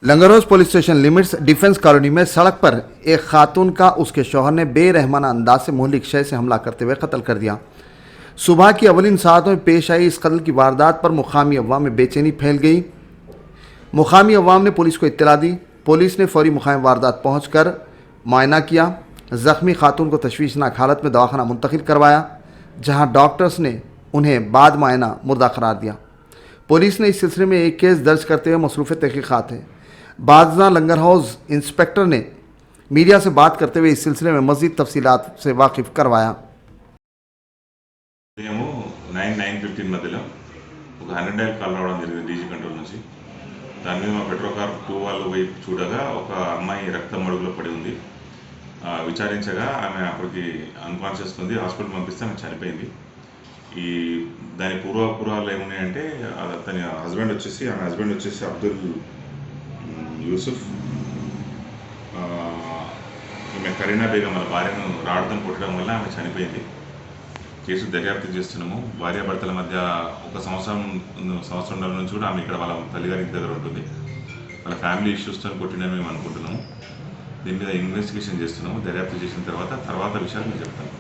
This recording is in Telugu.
लंगरहौज police station limits defence colony में सड़क पर एक खातून का उसके शौहर ने बेरहमाना अंदाज से मुहल्लिक शय से हमला करते हुए कत्ल कर दिया। सुबह की अवलिन सातों में पेश आई इस कत्ल की वारदात पर मुकामी अवाम में बेचैनी फैल गई। मुकामी अवाम ने पुलिस को इत्तला दी। पुलिस ने फौरी मुकाम वारदात पहुँच कर मुआयना किया। ज़ख्मी खातून को तशवीशनाक हालत में दवाखाना मुंतकिल करवाया, जहाँ डॉक्टर्स ने उन्हें बाद मुआयना मुर्दा करार दिया। पुलिस ने इस सिलसिले में एक केस दर्ज करते हुए मसरूफ़ तहक़ीक़ात है। बाजना लंगरहौज इंस्पेक्टर ने मीडिया से बात करते हुए इस सिलसिले में मज़ीद तफसीलात से वाकिफ़ करवाया। 9:15 మధ్యలో ఒక 100 డయల్ కాల్ రావడం జరిగింది డీజీ కంట్రోల్ నుంచి. దాని మీద మా పెట్రోల్ కార్ 2 వాళ్ళు వైపు చూడగా ఒక అమ్మాయి రక్తం మడుగులో పడి ఉంది. విచారించగా ఆమె అప్పటికి అన్కాన్షియస్ ఉంది. హాస్పిటల్ పంపిస్తే ఆమె చనిపోయింది. ఈ దాని పూర్వాలు ఏమున్నాయంటే అతని హస్బెండ్ వచ్చేసి అబ్దుల్ యూసుఫ్, ఈమె కరీనా బేగం వాళ్ళ భార్యను రాడ్తో కొట్టడం వల్ల ఆమె చనిపోయింది. కేసు దర్యాప్తు చేస్తున్నాము. భార్యాభర్తల మధ్య ఒక సంవత్సరం నుంచి కూడా ఆమె ఇక్కడ వాళ్ళ తల్లిగారి ఇంటి దగ్గర ఉంటుంది. వాళ్ళ ఫ్యామిలీ ఇష్యూస్తో కొట్టినని మేము అనుకుంటున్నాము. దీని మీద ఇన్వెస్టిగేషన్ చేస్తున్నాము. దర్యాప్తు చేసిన తర్వాత విషయాలు మేము చెప్తాము.